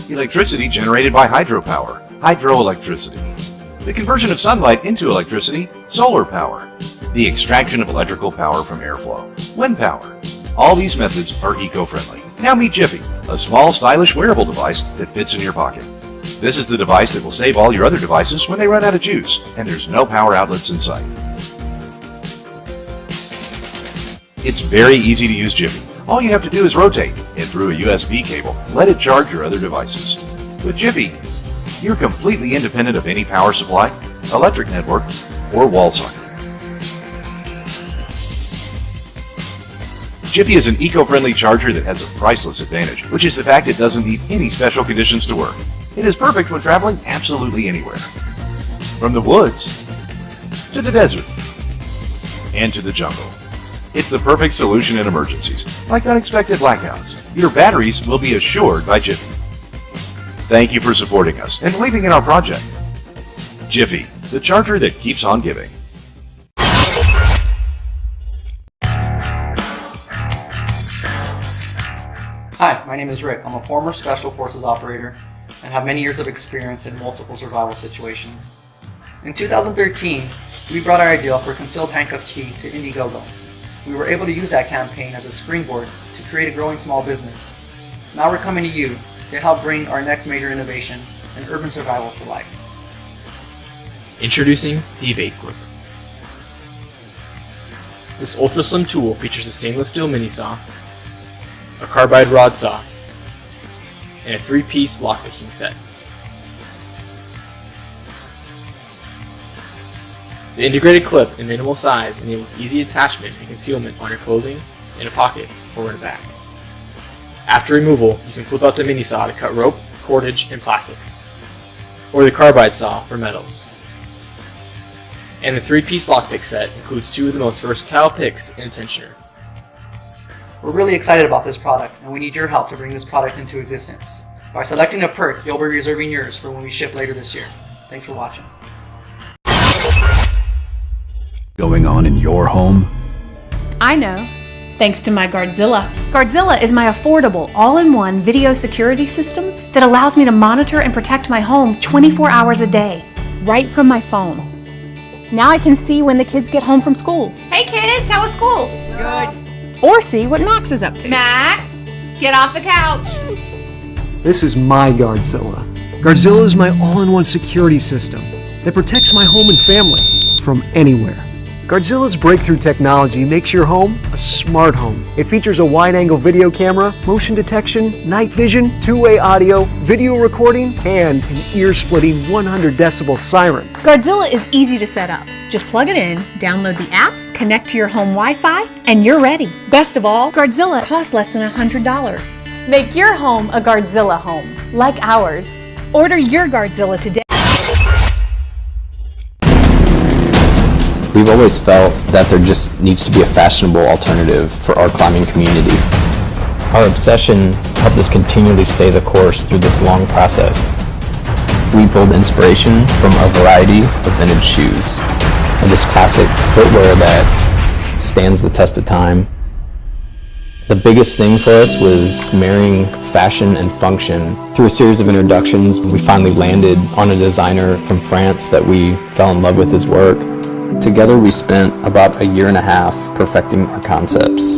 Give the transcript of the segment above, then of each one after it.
Electricity generated by hydropower, hydroelectricity. The conversion of sunlight into electricity, solar power. The extraction of electrical power from airflow, wind power. All these methods are eco-friendly. Now meet Jiffy, a small, stylish wearable device that fits in your pocket. This is the device that will save all your other devices when they run out of juice, and there's no power outlets in sight. It's very easy to use Jiffy. All you have to do is rotate, and through a USB cable, let it charge your other devices. With Jiffy, you're completely independent of any power supply, electric network, or wall socket. Jiffy is an eco-friendly charger that has a priceless advantage, which is the fact it doesn't need any special conditions to work. It is perfect when traveling absolutely anywhere. From the woods, to the desert, and to the jungle. It's the perfect solution in emergencies, like unexpected blackouts. Your batteries will be assured by Jiffy. Thank you for supporting us and believing in our project. Jiffy, the charger that keeps on giving. Hi, my name is Rick. I'm a former Special Forces operator and have many years of experience in multiple survival situations. In 2013, we brought our idea for Concealed Handcuff Key to Indiegogo. We were able to use that campaign as a springboard to create a growing small business. Now we're coming to you to help bring our next major innovation in urban survival to life. Introducing the Evade Clip. This ultra slim tool features a stainless steel mini saw, a carbide rod saw, and a 3-piece lockpicking set. The integrated clip in minimal size enables easy attachment and concealment on your clothing, in a pocket, or in a bag. After removal, you can flip out the mini saw to cut rope, cordage, and plastics, or the carbide saw for metals. And the 3-piece lockpick set includes 2 of the most versatile picks in a tensioner. We're really excited about this product, and we need your help to bring this product into existence. By selecting a perk, you'll be reserving yours for when we ship later this year. Thanks for watching. Going on in your home? I know, thanks to my Guardzilla. Guardzilla is my affordable, all-in-one video security system that allows me to monitor and protect my home 24 hours a day, right from my phone. Now I can see when the kids get home from school. Hey kids, how was school? Good. Or see what Max is up to. Max, get off the couch. This is my Guardzilla. Guardzilla is my all-in-one security system that protects my home and family from anywhere. Guardzilla's breakthrough technology makes your home a smart home. It features a wide-angle video camera, motion detection, night vision, two-way audio, video recording, and an ear-splitting 100 decibel siren. Guardzilla is easy to set up. Just plug it in, download the app, connect to your home Wi-Fi, and you're ready. Best of all, Guardzilla costs less than $100. Make your home a Guardzilla home, like ours. Order your Guardzilla today. We've always felt that there just needs to be a fashionable alternative for our climbing community. Our obsession helped us continually stay the course through this long process. We pulled inspiration from a variety of vintage shoes and just classic footwear that stands the test of time. The biggest thing for us was marrying fashion and function. Through a series of introductions, we finally landed on a designer from France that we fell in love with his work. Together we spent about 1.5 years perfecting our concepts.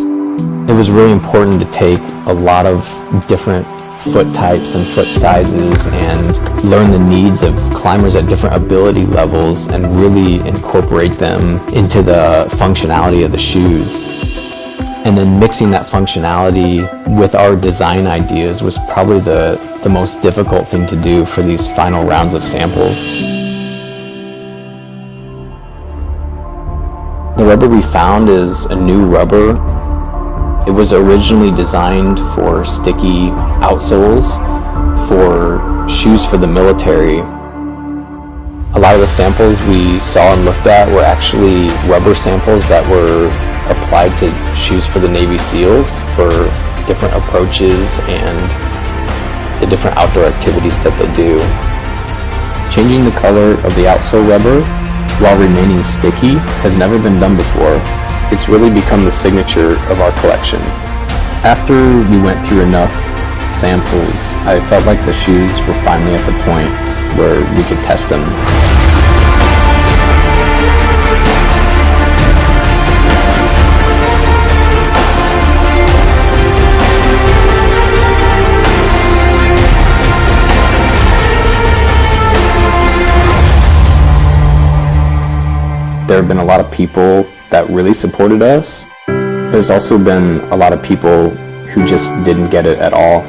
It was really important to take a lot of different foot types and foot sizes and learn the needs of climbers at different ability levels and really incorporate them into the functionality of the shoes. And then mixing that functionality with our design ideas was probably the most difficult thing to do for these final rounds of samples. The rubber we found is a new rubber. It was originally designed for sticky outsoles for shoes for the military. A lot of the samples we saw and looked at were actually rubber samples that were applied to shoes for the Navy SEALs for different approaches and the different outdoor activities that they do. Changing the color of the outsole rubber while remaining sticky has never been done before. It's really become the signature of our collection. After we went through enough samples, I felt like the shoes were finally at the point where we could test them. There have been a lot of people that really supported us. There's also been a lot of people who just didn't get it at all.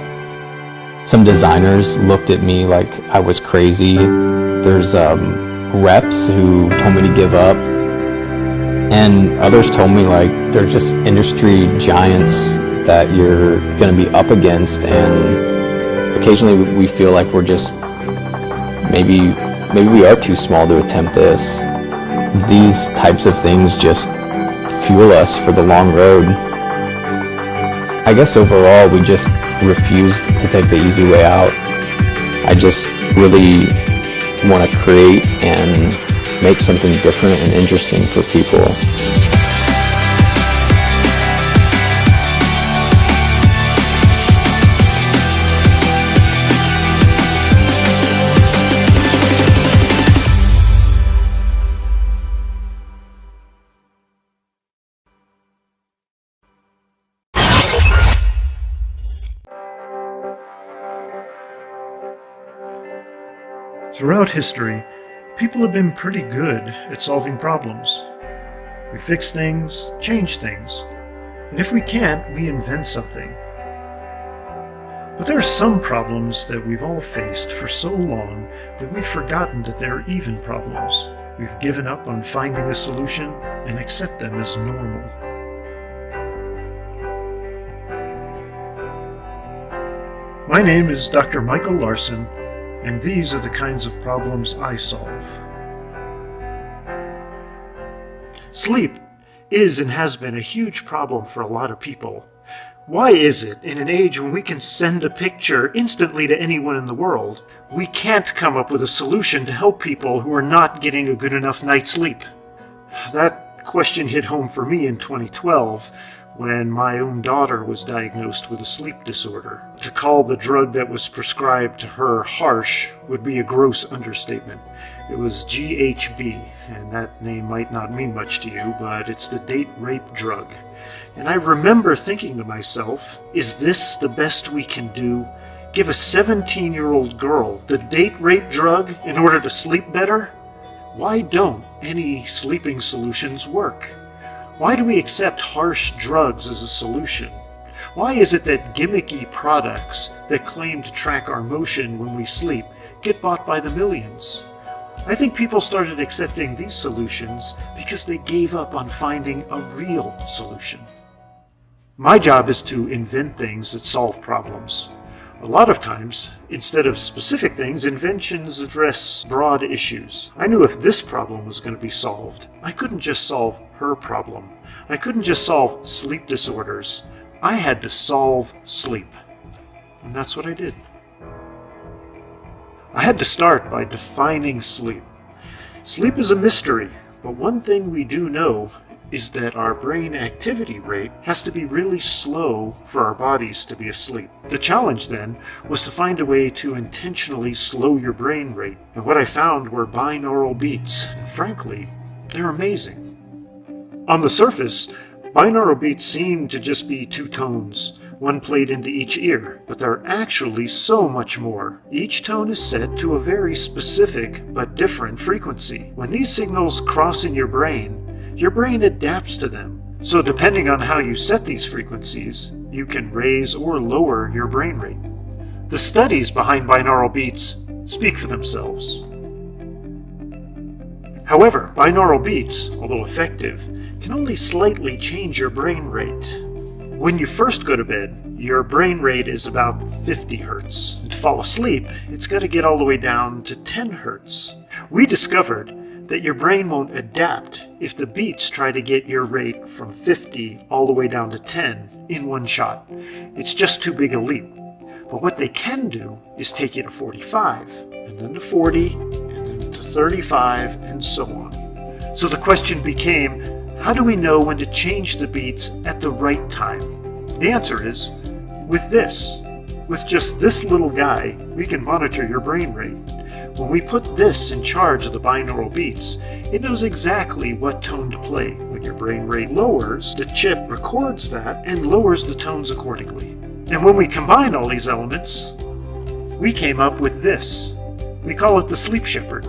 Some designers looked at me like I was crazy. There's reps who told me to give up. And others told me like they're just industry giants that you're gonna be up against, and occasionally we feel like we're just, maybe we are too small to attempt this. These types of things just fuel us for the long road. I guess overall we just refused to take the easy way out. I just really want to create and make something different and interesting for people. Throughout history, people have been pretty good at solving problems. We fix things, change things, and if we can't, we invent something. But there are some problems that we've all faced for so long that we've forgotten that they're even problems. We've given up on finding a solution and accept them as normal. My name is Dr. Michael Larson, and these are the kinds of problems I solve. Sleep is and has been a huge problem for a lot of people. Why is it, in an age when we can send a picture instantly to anyone in the world, we can't come up with a solution to help people who are not getting a good enough night's sleep? That question hit home for me in 2012, when my own daughter was diagnosed with a sleep disorder. To call the drug that was prescribed to her harsh would be a gross understatement. It was GHB, and that name might not mean much to you, but it's the date rape drug. And I remember thinking to myself, is this the best we can do? Give a 17-year-old girl the date rape drug in order to sleep better? Why don't any sleeping solutions work? Why do we accept harsh drugs as a solution? Why is it that gimmicky products that claim to track our motion when we sleep get bought by the millions? I think people started accepting these solutions because they gave up on finding a real solution. My job is to invent things that solve problems. A lot of times, instead of specific things, inventions address broad issues. I knew if this problem was going to be solved, I couldn't just solve her problem. I couldn't just solve sleep disorders. I had to solve sleep. And that's what I did. I had to start by defining sleep. Sleep is a mystery, but one thing we do know is that our brain activity rate has to be really slow for our bodies to be asleep. The challenge then was to find a way to intentionally slow your brain rate, and what I found were binaural beats. And frankly, they're amazing. On the surface, binaural beats seem to just be two tones, one played into each ear, but they're actually so much more. Each tone is set to a very specific but different frequency. When these signals cross in your brain adapts to them. So depending on how you set these frequencies, you can raise or lower your brain rate. The studies behind binaural beats speak for themselves. However, binaural beats, although effective, can only slightly change your brain rate. When you first go to bed, your brain rate is about 50 hertz. To fall asleep, it's got to get all the way down to 10 hertz. We discovered that your brain won't adapt if the beats try to get your rate from 50 all the way down to 10 in one shot. It's just too big a leap. But what they can do is take you to 45, and then to 40, and then to 35, and so on. So the question became, how do we know when to change the beats at the right time? The answer is, with this. With just this little guy, we can monitor your brain rate. When we put this in charge of the binaural beats, it knows exactly what tone to play. When your brain rate lowers, the chip records that and lowers the tones accordingly. And when we combine all these elements, we came up with this. We call it the Sleep Shepherd.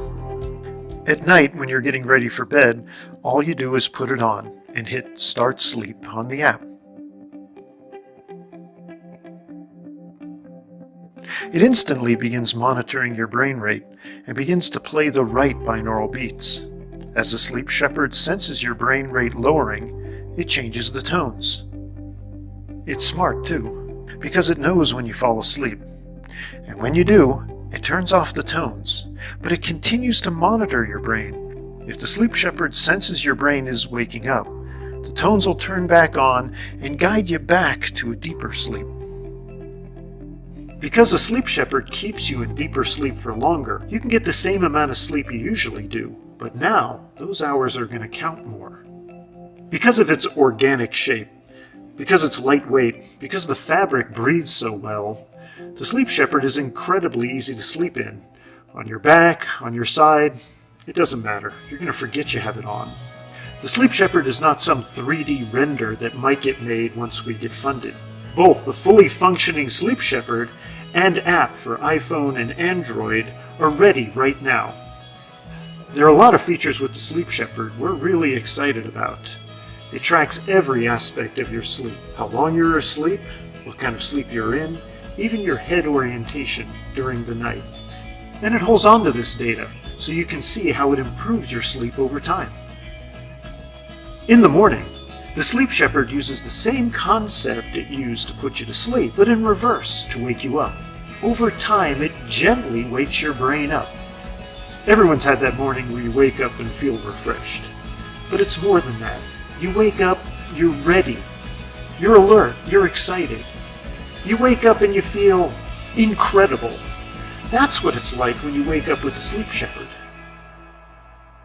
At night, when you're getting ready for bed, all you do is put it on and hit Start Sleep on the app. It instantly begins monitoring your brain rate and begins to play the right binaural beats. As the Sleep Shepherd senses your brain rate lowering, it changes the tones. It's smart too, because it knows when you fall asleep. And when you do, it turns off the tones, but it continues to monitor your brain. If the Sleep Shepherd senses your brain is waking up, the tones will turn back on and guide you back to a deeper sleep. Because the Sleep Shepherd keeps you in deeper sleep for longer, you can get the same amount of sleep you usually do, but now those hours are going to count more. Because of its organic shape, because it's lightweight, because the fabric breathes so well, the Sleep Shepherd is incredibly easy to sleep in. On your back, on your side, it doesn't matter. You're going to forget you have it on. The Sleep Shepherd is not some 3D render that might get made once we get funded. Both the fully functioning Sleep Shepherd and app for iPhone and Android are ready right now. There are a lot of features with the Sleep Shepherd we're really excited about. It tracks every aspect of your sleep, how long you're asleep, what kind of sleep you're in, even your head orientation during the night. Then it holds on to this data so you can see how it improves your sleep over time. In the morning, the Sleep Shepherd uses the same concept it used to put you to sleep, but in reverse to wake you up. Over time, it gently wakes your brain up. Everyone's had that morning where you wake up and feel refreshed. But it's more than that. You wake up, you're ready. You're alert, you're excited. You wake up and you feel incredible. That's what it's like when you wake up with the Sleep Shepherd.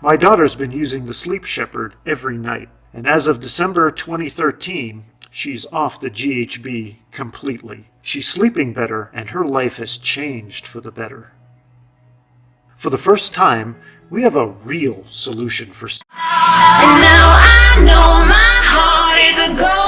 My daughter's been using the Sleep Shepherd every night. And as of December 2013, she's off the GHB completely. She's sleeping better, and her life has changed for the better. For the first time, we have a real solution for sleep. And now I know my heart is a ghost.